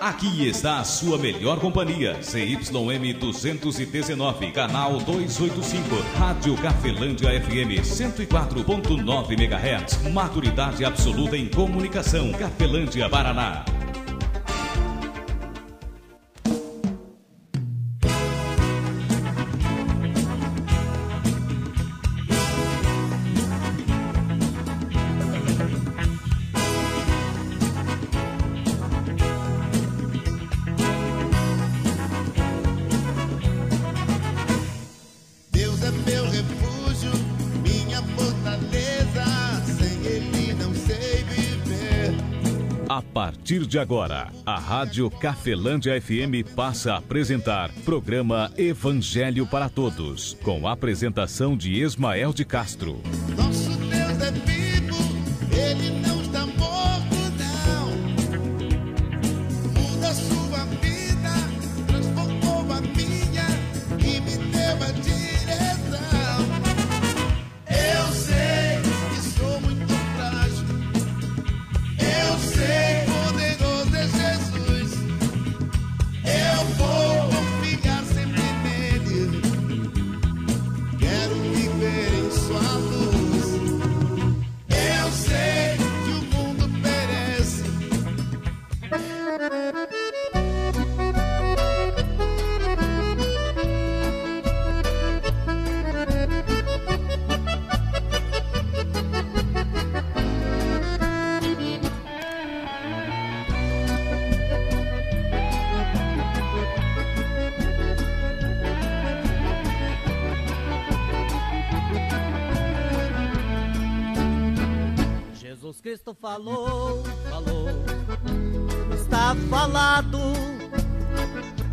Aqui está a sua melhor companhia, ZYM 219, canal 285, Rádio Cafelândia FM 104.9 MHz, maturidade absoluta em comunicação, Cafelândia, Paraná. A partir de agora, a Rádio Cafelândia FM passa a apresentar programa Evangelho para Todos, com a apresentação de Ismael de Castro. Nosso Deus é vivo, Ele não está morto, não. Muda a sua vida, transformou a minha e me deu a direção. Eu sei que sou muito frágil, eu sei. Cristo falou, está falado.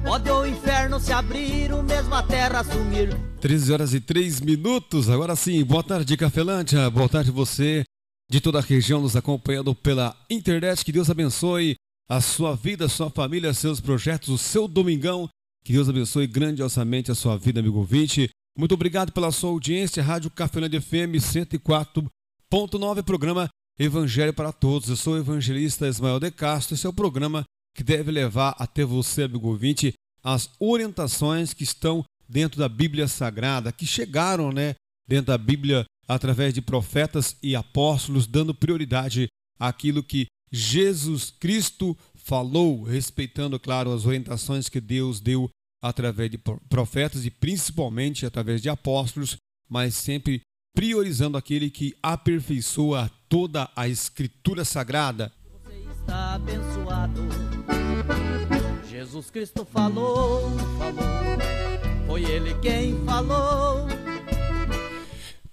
Pode o inferno se abrir, o mesmo a terra sumir. 13h03. Agora sim, boa tarde, Cafelândia. Boa tarde você de toda a região nos acompanhando pela internet. Que Deus abençoe a sua vida, a sua família, seus projetos, o seu domingão. Que Deus abençoe grandiosamente a sua vida, amigo ouvinte. Muito obrigado pela sua audiência. Rádio Cafelândia FM 104.9, programa Evangelho para Todos. Eu sou o evangelista Ismael de Castro. Esse é o programa que deve levar até você, amigo ouvinte, as orientações que estão dentro da Bíblia Sagrada, que chegaram, dentro da Bíblia através de profetas e apóstolos, dando prioridade àquilo que Jesus Cristo falou, respeitando, claro, as orientações que Deus deu através de profetas e principalmente através de apóstolos, mas sempre priorizando aquele que aperfeiçoa toda a Escritura Sagrada. Você está abençoado. Jesus Cristo falou, foi Ele quem falou.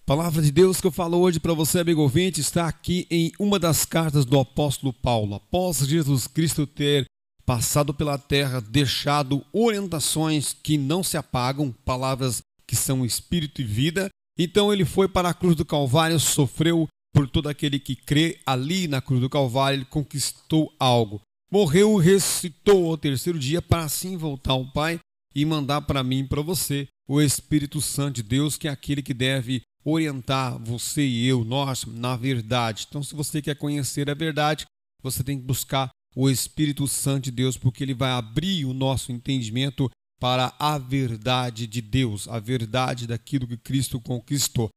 Palavra de Deus que eu falo hoje para você, amigo ouvinte, está aqui em uma das cartas do apóstolo Paulo. Após Jesus Cristo ter passado pela terra, deixado orientações que não se apagam, palavras que são espírito e vida, então ele foi para a cruz do Calvário, sofreu por todo aquele que crê. Ali na cruz do Calvário ele conquistou algo. Morreu, ressuscitou ao terceiro dia para assim voltar ao Pai e mandar para mim e para você o Espírito Santo de Deus, que é aquele que deve orientar você e eu, nós, na verdade. Então, se você quer conhecer a verdade, você tem que buscar o Espírito Santo de Deus, porque ele vai abrir o nosso entendimento para a verdade de Deus, a verdade daquilo que Cristo conquistou.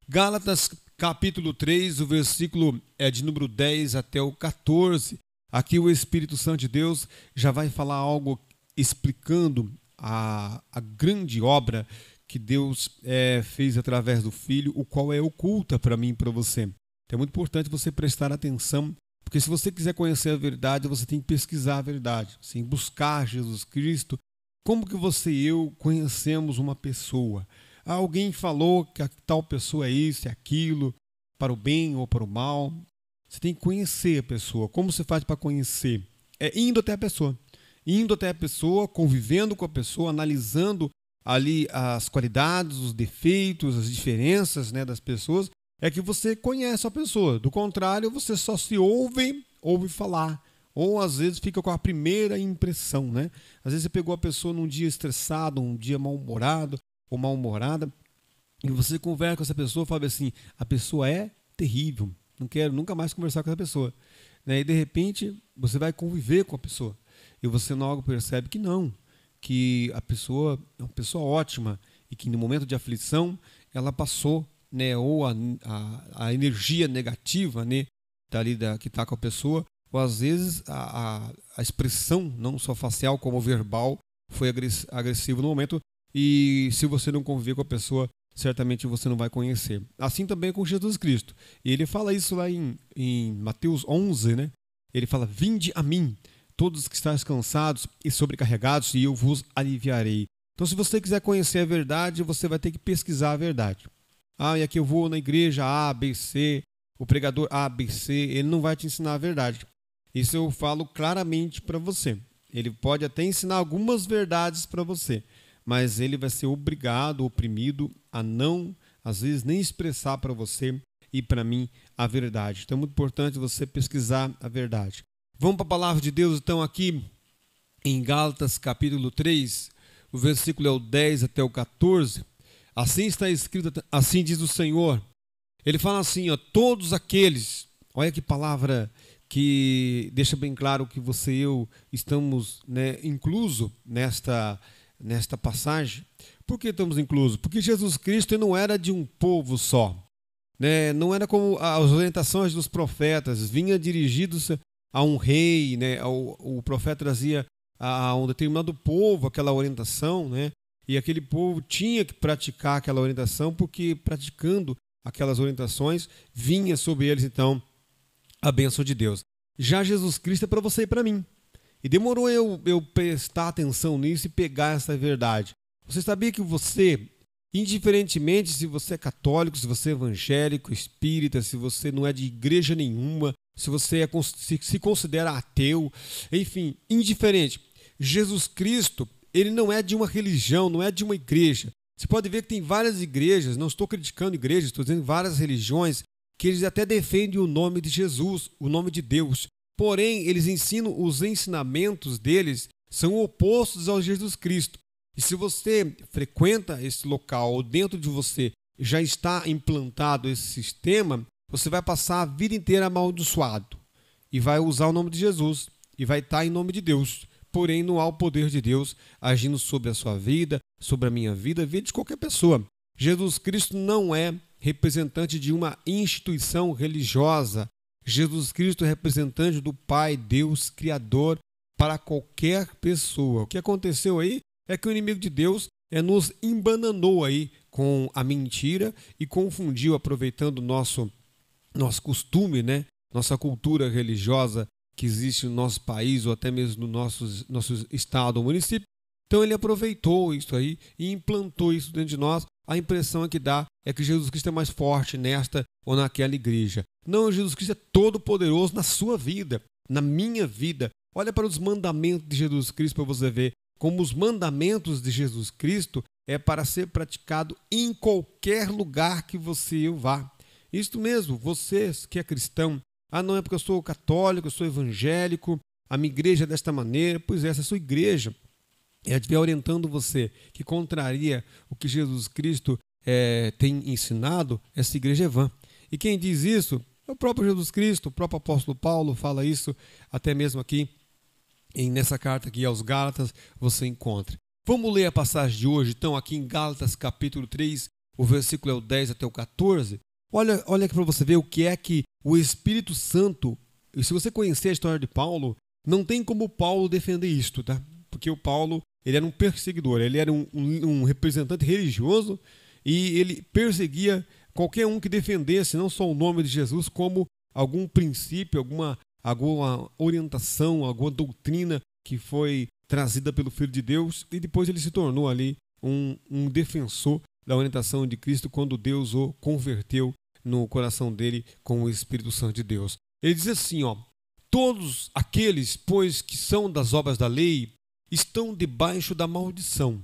Gálatas capítulo 3, o versículo é de número 10 até o 14. Aqui o Espírito Santo de Deus já vai falar algo explicando a grande obra que Deus fez através do Filho, o qual é oculta para mim e para você. Então é muito importante você prestar atenção, porque se você quiser conhecer a verdade, você tem que pesquisar a verdade, assim, buscar Jesus Cristo. Como que você e eu conhecemos uma pessoa? Alguém falou que a tal pessoa é isso, é aquilo, para o bem ou para o mal. Você tem que conhecer a pessoa. Como você faz para conhecer? É indo até a pessoa. Indo até a pessoa, convivendo com a pessoa, analisando ali as qualidades, os defeitos, as diferenças, das pessoas, é que você conhece a pessoa. Do contrário, você só se ouve falar. Ou às vezes fica com a primeira impressão, Às vezes você pegou a pessoa num dia estressado, um dia mal-humorado ou mal-humorada, e você conversa com essa pessoa e fala assim, a pessoa é terrível, não quero nunca mais conversar com essa pessoa. E de repente você vai conviver com a pessoa. e você logo percebe que não, que a pessoa é uma pessoa ótima e que no momento de aflição ela passou, né, ou a energia negativa, né, que está com a pessoa, ou às vezes a expressão, não só facial como verbal, foi agressiva no momento, e se você não conviver com a pessoa, certamente você não vai conhecer. Assim também com Jesus Cristo. E ele fala isso lá em Mateus 11, né? Ele fala: vinde a mim, todos que estáis cansados e sobrecarregados, e eu vos aliviarei. Então, se você quiser conhecer a verdade, você vai ter que pesquisar a verdade. E aqui eu vou na igreja A, B, C, o pregador A, B, C, ele não vai te ensinar a verdade. Isso eu falo claramente para você. Ele pode até ensinar algumas verdades para você, mas ele vai ser obrigado, oprimido a não, às vezes, nem expressar para você e para mim a verdade. Então é muito importante você pesquisar a verdade. Vamos para a palavra de Deus, então, aqui em Gálatas capítulo 3, o versículo é o 10 até o 14. Assim está escrito, assim diz o Senhor. Ele fala assim, todos aqueles, olha que palavra que deixa bem claro que você e eu estamos, né, incluso nesta passagem. Por que estamos inclusos? Porque Jesus Cristo não era de um povo só, né? Não era como as orientações dos profetas, vinha dirigidos a um rei, né? O profeta trazia a um determinado povo aquela orientação, né? E aquele povo tinha que praticar aquela orientação, porque praticando aquelas orientações vinha sobre eles então a bênção de Deus. Já Jesus Cristo é para você e para mim. E demorou eu prestar atenção nisso e pegar essa verdade. Você sabia que você, indiferentemente se você é católico, se você é evangélico, espírita, se você não é de igreja nenhuma, se você se considera ateu, enfim, indiferente, Jesus Cristo, ele não é de uma religião, não é de uma igreja. Você pode ver que tem várias igrejas, não estou criticando igrejas, estou dizendo várias religiões, que eles até defendem o nome de Jesus, o nome de Deus. Porém, eles ensinam, os ensinamentos deles são opostos ao Jesus Cristo. E se você frequenta esse local, ou dentro de você já está implantado esse sistema, você vai passar a vida inteira amaldiçoado. E vai usar o nome de Jesus, e vai estar em nome de Deus. Porém, não há o poder de Deus agindo sobre a sua vida, sobre a minha vida, a vida de qualquer pessoa. Jesus Cristo não é representante de uma instituição religiosa. Jesus Cristo é representante do Pai, Deus, Criador, para qualquer pessoa. O que aconteceu aí é que o inimigo de Deus nos embananou aí com a mentira e confundiu, aproveitando nosso costume, né? Nossa cultura religiosa que existe no nosso país ou até mesmo no nosso estado ou município. Então ele aproveitou isso aí e implantou isso dentro de nós. A impressão que dá é que Jesus Cristo é mais forte nesta ou naquela igreja. Não, Jesus Cristo é todo poderoso na sua vida, na minha vida. Olha para os mandamentos de Jesus Cristo para você ver como os mandamentos de Jesus Cristo é para ser praticado em qualquer lugar que você vá. Isso mesmo, você que é cristão, não é porque eu sou católico, eu sou evangélico, a minha igreja é desta maneira. Pois é, essa sua igreja estiver orientando você que contraria o que Jesus Cristo tem ensinado, essa igreja é vã. E quem diz isso é o próprio Jesus Cristo, o próprio apóstolo Paulo fala isso, até mesmo aqui nessa carta aqui aos Gálatas você encontra. Vamos ler a passagem de hoje, então, aqui em Gálatas capítulo 3, o versículo é o 10 até o 14. Olha aqui para você ver o que é que o Espírito Santo, e se você conhecer a história de Paulo, não tem como Paulo defender isto, tá? Porque o Paulo, ele era um perseguidor, ele era um representante religioso e ele perseguia qualquer um que defendesse não só o nome de Jesus, como algum princípio, alguma orientação, alguma doutrina que foi trazida pelo Filho de Deus, e depois ele se tornou ali um defensor da orientação de Cristo quando Deus o converteu no coração dele com o Espírito Santo de Deus. Ele diz assim, todos aqueles, pois, que são das obras da lei, estão debaixo da maldição.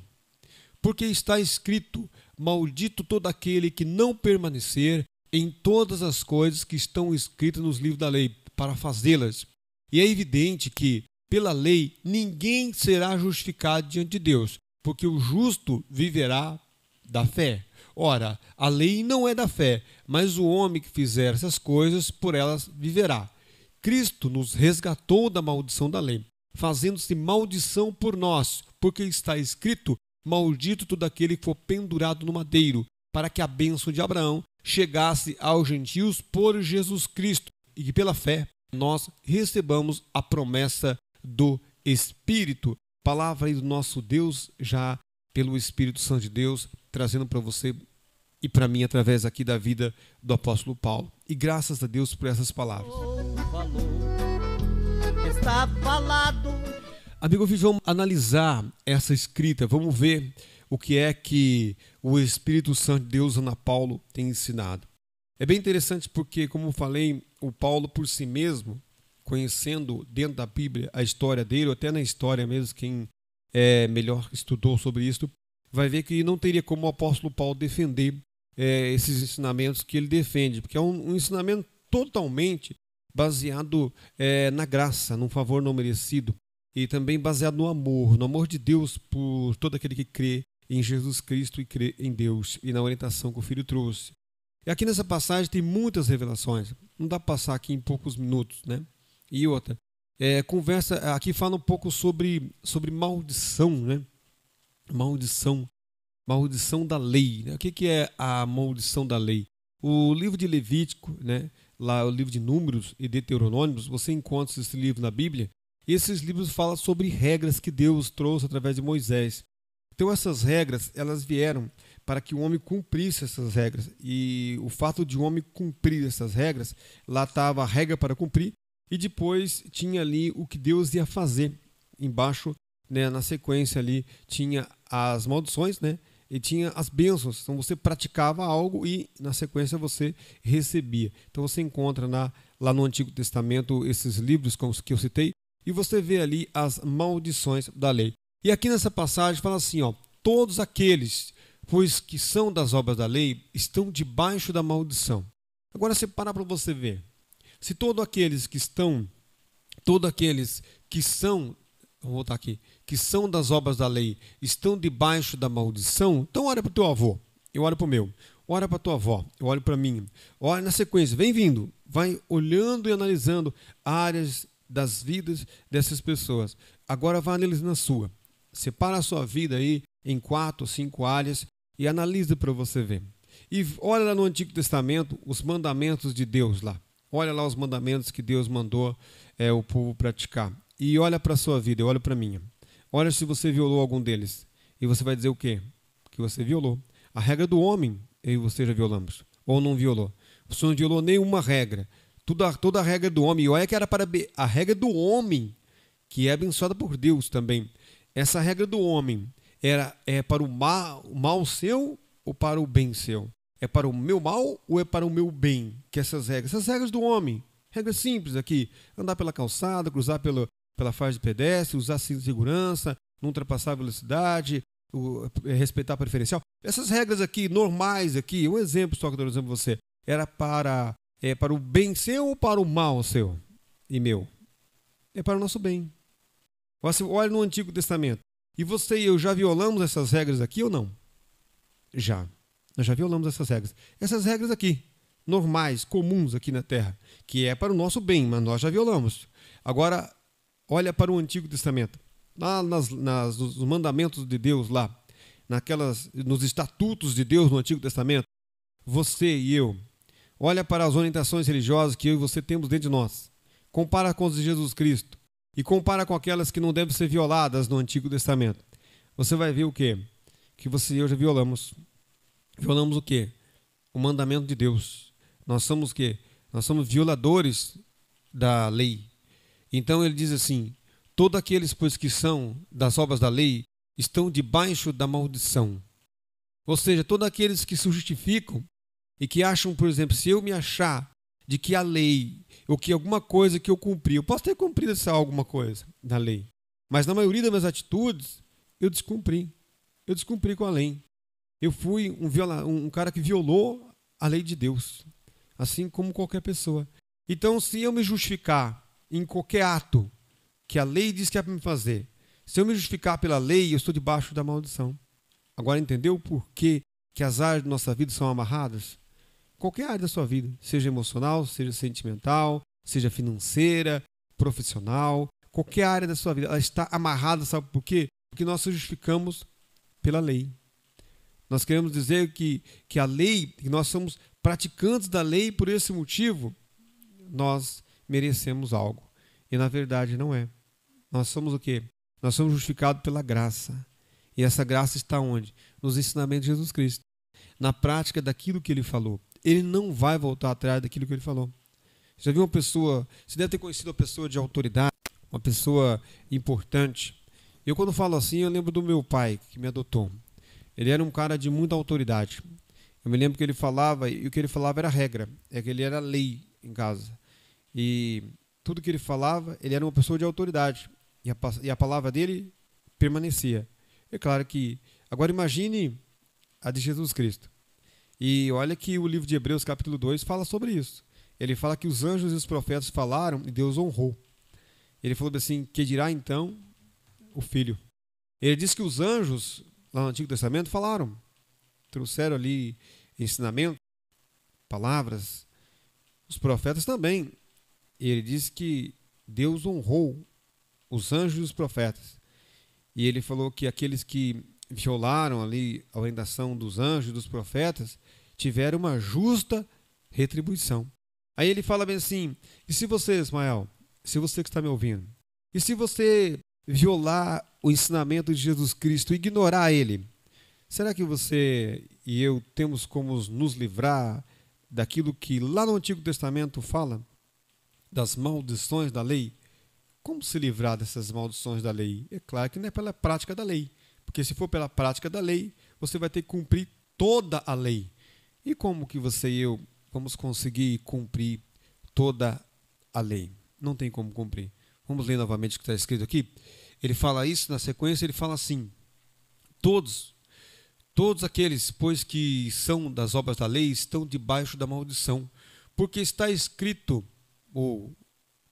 Porque está escrito, maldito todo aquele que não permanecer em todas as coisas que estão escritas nos livros da lei, para fazê-las. E é evidente que, pela lei, ninguém será justificado diante de Deus, porque o justo viverá da fé. Ora, a lei não é da fé, mas o homem que fizer essas coisas, por elas viverá. Cristo nos resgatou da maldição da lei, fazendo-se maldição por nós, porque está escrito: maldito todo aquele que for pendurado no madeiro, para que a bênção de Abraão chegasse aos gentios por Jesus Cristo, e que pela fé nós recebamos a promessa do Espírito. Palavra aí do nosso Deus, já pelo Espírito Santo de Deus, trazendo para você e para mim através aqui da vida do apóstolo Paulo. E graças a Deus por essas palavras. Está falado. Amigo, vamos analisar essa escrita, vamos ver o que é que o Espírito Santo de Deus, Ana Paulo, tem ensinado. É bem interessante porque, como eu falei, o Paulo por si mesmo, conhecendo dentro da Bíblia a história dele, ou até na história mesmo, quem melhor estudou sobre isso, vai ver que não teria como o apóstolo Paulo defender esses ensinamentos que ele defende, porque é um ensinamento totalmente baseado na graça, num favor não merecido, e também baseado no amor de Deus por todo aquele que crê em Jesus Cristo e crê em Deus, e na orientação que o Filho trouxe. E aqui nessa passagem tem muitas revelações, não dá para passar aqui em poucos minutos, né? E outra, conversa, aqui fala um pouco sobre maldição, né? Maldição da lei, né? O que é a maldição da lei? O livro de Levítico, né? Lá o livro de Números e Deuteronômios, você encontra esse livro na Bíblia. Esses livros falam sobre regras que Deus trouxe através de Moisés. Então essas regras, elas vieram para que o homem cumprisse essas regras. E o fato de o homem cumprir essas regras, lá estava a regra para cumprir, e depois tinha ali o que Deus ia fazer. Embaixo, né, na sequência ali, tinha as maldições, né, e tinha as bênçãos. Então você praticava algo e na sequência você recebia. Então você encontra lá no Antigo Testamento esses livros como que eu citei, e você vê ali as maldições da lei. E aqui nessa passagem fala assim, ó: todos aqueles, pois que são das obras da lei, estão debaixo da maldição. Agora você para você ver. Se todos aqueles que são, vou voltar aqui, que são das obras da lei, estão debaixo da maldição, então olha para o teu avô, eu olho para o meu, olha para a tua avó, eu olho para mim, olha na sequência, vem vindo, vai olhando e analisando áreas das vidas dessas pessoas. Agora vai analisando a sua. Separa a sua vida aí em 4 ou 5 áreas e analisa para você ver. E olha lá no Antigo Testamento os mandamentos de Deus lá. Olha lá os mandamentos que Deus mandou o povo praticar. E olha para a sua vida, olha para a minha. Olha se você violou algum deles. E você vai dizer o quê? Que você violou. A regra do homem, eu e você já violamos. Ou não violou. Você não violou nenhuma regra. Toda a regra do homem. E olha que era para a regra do homem, que é abençoada por Deus também. Essa regra do homem é para o mal seu ou para o bem seu? É para o meu mal ou é para o meu bem? Que essas regras do homem, regras simples aqui: andar pela calçada, cruzar pela faixa de pedestre, usar cinto de segurança, não ultrapassar a velocidade, respeitar a preferencial. Essas regras aqui, normais aqui, um exemplo só que eu estou dizendo para você, era para o bem seu ou para o mal seu e meu? É para o nosso bem. Você olha no Antigo Testamento. E você e eu já violamos essas regras aqui ou não? Já. Nós já violamos essas regras. Essas regras aqui, normais, comuns aqui na Terra, que é para o nosso bem, mas nós já violamos. Agora, olha para o Antigo Testamento. Lá nos mandamentos de Deus, lá, nos estatutos de Deus no Antigo Testamento, você e eu, olha para as orientações religiosas que eu e você temos dentro de nós. Compara com as de Jesus Cristo. E compara com aquelas que não devem ser violadas no Antigo Testamento. Você vai ver o quê? Que você e eu já violamos. Violamos o quê? O mandamento de Deus. Nós somos o quê? Nós somos violadores da lei. Então ele diz assim: todos aqueles, pois, que são das obras da lei, estão debaixo da maldição. Ou seja, todos aqueles que se justificam e que acham, por exemplo, se eu me achar de que a lei, ou que alguma coisa que eu cumpri, eu posso ter cumprido alguma coisa da lei, mas na maioria das minhas atitudes, eu descumpri. Eu descumpri com a lei. Eu fui um cara que violou a lei de Deus, assim como qualquer pessoa. Então, se eu me justificar em qualquer ato que a lei diz que é para me fazer, se eu me justificar pela lei, eu estou debaixo da maldição. Agora entendeu por que as áreas da nossa vida são amarradas? Qualquer área da sua vida, seja emocional, seja sentimental, seja financeira, profissional, qualquer área da sua vida, ela está amarrada, sabe por quê? Porque nós nos justificamos pela lei. Nós queremos dizer que a lei, que nós somos praticantes da lei, e por esse motivo nós merecemos algo. E na verdade não é. Nós somos o quê? Nós somos justificados pela graça. E essa graça está onde? Nos ensinamentos de Jesus Cristo. Na prática daquilo que Ele falou. Ele não vai voltar atrás daquilo que Ele falou. Você já viu uma pessoa, você deve ter conhecido uma pessoa de autoridade, uma pessoa importante. Eu quando falo assim, eu lembro do meu pai, que me adotou. Ele era um cara de muita autoridade. Eu me lembro que ele falava, e o que ele falava era regra, é que ele era lei em casa. E tudo que ele falava, ele era uma pessoa de autoridade. E a palavra dele permanecia. É claro que, agora imagine a de Jesus Cristo. E olha que o livro de Hebreus, capítulo 2, fala sobre isso. Ele fala que os anjos e os profetas falaram e Deus honrou. Ele falou assim, que dirá então o Filho? Ele diz que os anjos, lá no Antigo Testamento, falaram. Trouxeram ali ensinamento, palavras. Os profetas também. Ele diz que Deus honrou os anjos e os profetas. E ele falou que aqueles que violaram ali a orientação dos anjos e dos profetas tiveram uma justa retribuição. Aí ele fala bem assim, e se você, Ismael, se você que está me ouvindo, e se você violar o ensinamento de Jesus Cristo, ignorar ele, será que você e eu temos como nos livrar daquilo que lá no Antigo Testamento fala, das maldições da lei? Como se livrar dessas maldições da lei? É claro que não é pela prática da lei, porque se for pela prática da lei, você vai ter que cumprir toda a lei. E como que você e eu vamos conseguir cumprir toda a lei? Não tem como cumprir. Vamos ler novamente o que está escrito aqui. Ele fala isso, na sequência ele fala assim, todos aqueles, pois que são das obras da lei, estão debaixo da maldição, porque está escrito, ou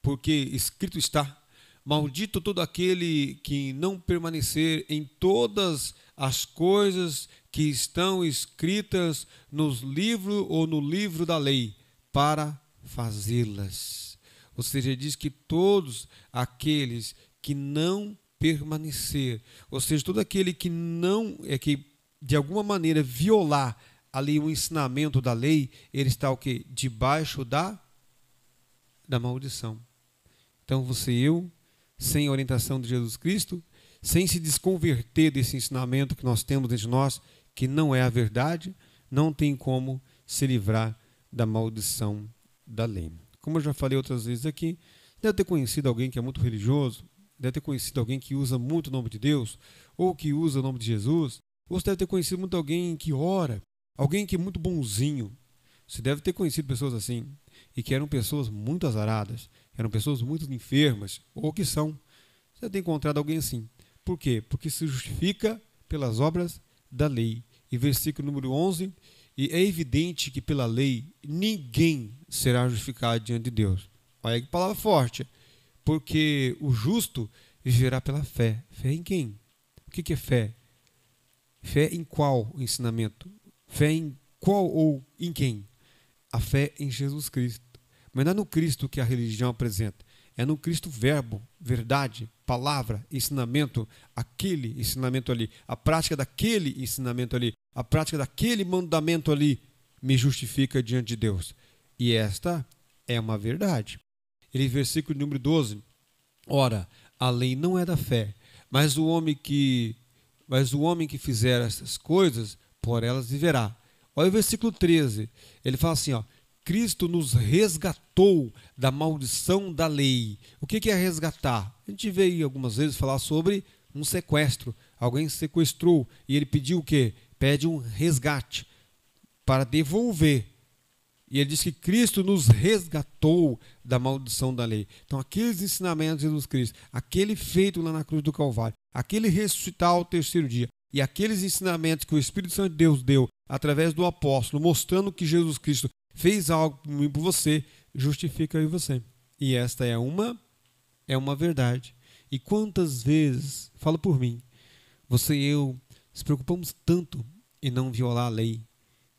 porque escrito está, maldito todo aquele que não permanecer em todas as coisas que estão escritas nos livros ou no livro da lei, para fazê-las. Ou seja, ele diz que todos aqueles que não permanecer, ou seja, todo aquele que não, que de alguma maneira violar ali o ensinamento da lei, ele está o quê? Debaixo da maldição. Então você e eu, sem a orientação de Jesus Cristo, sem se desconverter desse ensinamento que nós temos dentro de nós, que não é a verdade, não tem como se livrar da maldição da lei. Como eu já falei outras vezes aqui, deve ter conhecido alguém que é muito religioso, deve ter conhecido alguém que usa muito o nome de Deus, ou que usa o nome de Jesus, ou você deve ter conhecido muito alguém que ora, alguém que é muito bonzinho. Você deve ter conhecido pessoas assim, e que eram pessoas muito azaradas, eram pessoas muito enfermas, ou que são. Você deve ter encontrado alguém assim. Por quê? Porque se justifica pelas obras da lei. E versículo número 11, e é evidente que pela lei ninguém será justificado diante de Deus. Olha que palavra forte. Porque o justo viverá pela fé. Fé em quem? O que é fé? Fé em qual ensinamento? Fé em qual ou em quem? A fé em Jesus Cristo. Mas não é no Cristo que a religião apresenta. É no Cristo verbo, verdade, palavra, ensinamento, aquele ensinamento ali, a prática daquele ensinamento ali, a prática daquele mandamento ali me justifica diante de Deus. E esta é uma verdade. Ele, versículo número 12, ora, a lei não é da fé, mas o homem que fizer essas coisas, por elas viverá. Olha o versículo 13, ele fala assim, ó, Cristo nos resgatou da maldição da lei. O que é resgatar? A gente veio algumas vezes falar sobre um sequestro. Alguém sequestrou e ele pediu o quê? Pede um resgate para devolver. E ele diz que Cristo nos resgatou da maldição da lei. Então, aqueles ensinamentos de Jesus Cristo, aquele feito lá na cruz do Calvário, aquele ressuscitar ao terceiro dia, e aqueles ensinamentos que o Espírito Santo de Deus deu através do apóstolo, mostrando que Jesus Cristo fez algo por você, justifica aí você. E esta é uma verdade. E quantas vezes, falo por mim, você e eu nos preocupamos tanto em não violar a lei,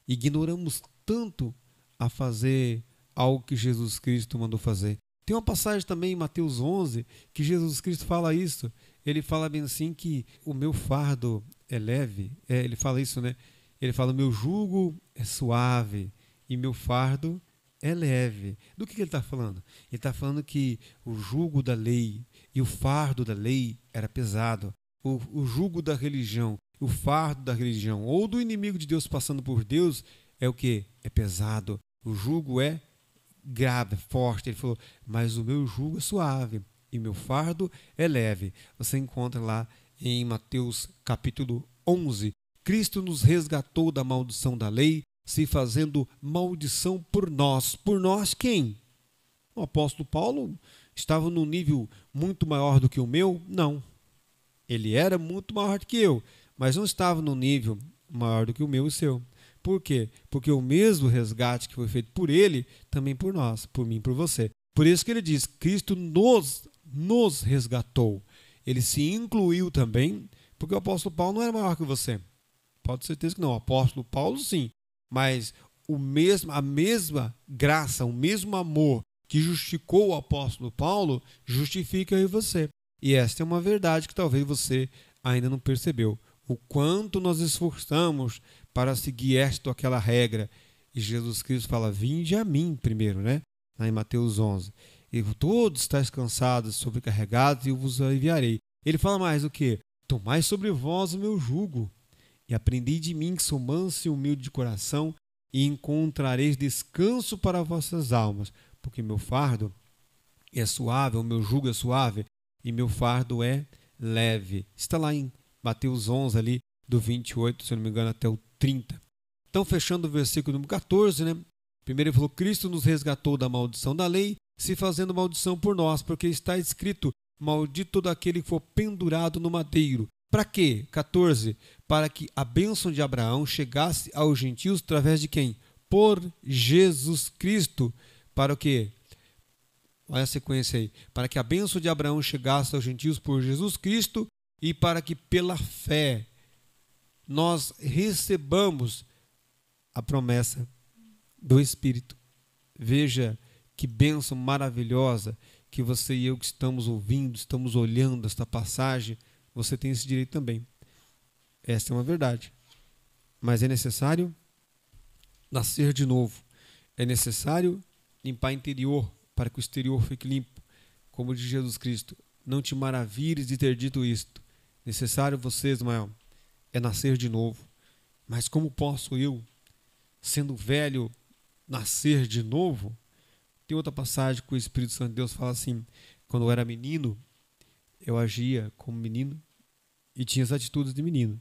ignoramos tanto a fazer algo que Jesus Cristo mandou fazer. Tem uma passagem também em Mateus 11 que Jesus Cristo fala isso. Ele fala bem assim que o meu fardo é leve. Ele fala isso, né? Ele fala, meu jugo é suave e meu fardo é leve. Do que ele está falando? Ele está falando que o jugo da lei e o fardo da lei era pesado. O jugo da religião, o fardo da religião ou do inimigo de Deus passando por Deus é o que? É pesado. O jugo é grave, forte. Ele falou, mas o meu jugo é suave e meu fardo é leve. Você encontra lá em Mateus capítulo 11. Cristo nos resgatou da maldição da lei, se fazendo maldição por nós. Por nós quem? O apóstolo Paulo estava num nível muito maior do que o meu? Não. Ele era muito maior do que eu, mas não estava num nível maior do que o meu e o seu. Por quê? Porque o mesmo resgate que foi feito por ele, também por nós, por mim e por você. Por isso que ele diz, Cristo nos resgatou. Ele se incluiu também, porque o apóstolo Paulo não era maior que você. Pode ter certeza que não. O apóstolo Paulo sim, mas a mesma graça, o mesmo amor que justificou o apóstolo Paulo, justifica eu e você. E esta é uma verdade que talvez você ainda não percebeu. O quanto nós esforçamos para seguir esta ou aquela regra. E Jesus Cristo fala, vinde a mim primeiro, né? Lá em Mateus 11. E todos estáis cansados, sobrecarregados, e eu vos aliviarei. Ele fala mais o quê? Tomai sobre vós o meu jugo, e aprendi de mim que sou manso e humilde de coração, e encontrareis descanso para vossas almas, porque meu fardo é suave, o meu jugo é suave, e meu fardo é leve. Está lá em Mateus 11, ali, do 28, se eu não me engano, até o 30. Então, fechando o versículo número 14, né? Primeiro ele falou, Cristo nos resgatou da maldição da lei, se fazendo maldição por nós, porque está escrito, maldito todo aquele que for pendurado no madeiro. Para quê? 14. Para que a bênção de Abraão chegasse aos gentios através de quem? Por Jesus Cristo. Para o quê? Olha a sequência aí. Para que a bênção de Abraão chegasse aos gentios por Jesus Cristo e para que pela fé nós recebamos a promessa do Espírito. Veja que bênção maravilhosa que você e eu que estamos ouvindo, estamos olhando esta passagem, você tem esse direito também. Esta é uma verdade. Mas é necessário nascer de novo. É necessário limpar o interior para que o exterior fique limpo. Como diz Jesus Cristo, não te maravilhes de ter dito isto. Necessário você, Ismael, é nascer de novo. Mas como posso eu, sendo velho, nascer de novo? Tem outra passagem que o Espírito Santo de Deus fala assim, quando eu era menino, eu agia como menino e tinha as atitudes de menino.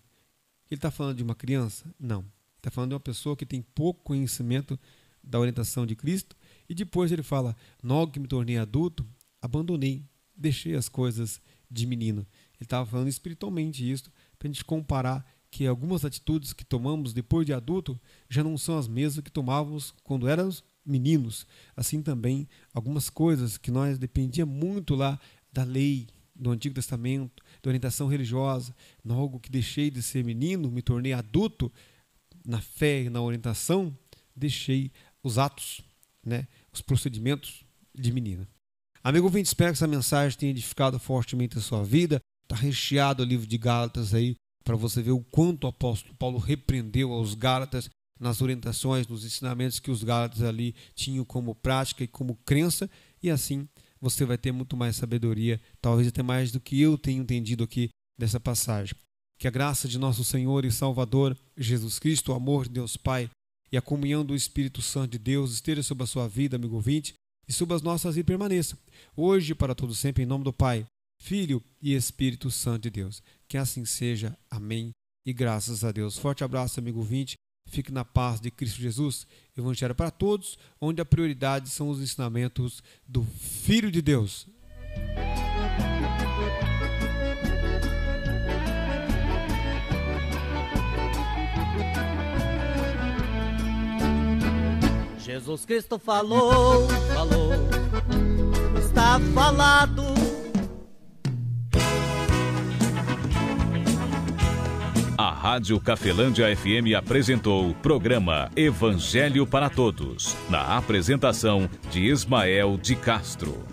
Ele está falando de uma criança? Não. Ele está falando de uma pessoa que tem pouco conhecimento da orientação de Cristo e depois ele fala, logo que me tornei adulto, abandonei, deixei as coisas de menino. Ele estava falando espiritualmente isso, para a gente comparar que algumas atitudes que tomamos depois de adulto já não são as mesmas que tomávamos quando éramos meninos. Assim também, algumas coisas que nós dependíamos muito lá da lei, do Antigo Testamento, da orientação religiosa, logo que deixei de ser menino, me tornei adulto, na fé e na orientação, deixei os atos, né, os procedimentos de menino. Amigo ouvinte, espero que essa mensagem tenha edificado fortemente a sua vida. Está recheado o livro de Gálatas aí, para você ver o quanto o apóstolo Paulo repreendeu aos Gálatas nas orientações, nos ensinamentos que os Gálatas ali tinham como prática e como crença, e assim você vai ter muito mais sabedoria, talvez até mais do que eu tenho entendido aqui dessa passagem. Que a graça de nosso Senhor e Salvador Jesus Cristo, o amor de Deus Pai e a comunhão do Espírito Santo de Deus esteja sobre a sua vida, amigo ouvinte, e sobre as nossas vidas permaneça, hoje e para todo sempre, em nome do Pai, Filho e Espírito Santo de Deus. Que assim seja. Amém. E graças a Deus. Forte abraço, amigo ouvinte. Fique na paz de Cristo Jesus. Evangelho para todos, onde a prioridade são os ensinamentos do Filho de Deus. Jesus Cristo falou, está falado. A Rádio Cafelândia FM apresentou o programa Evangelho para Todos, na apresentação de Ismael de Castro.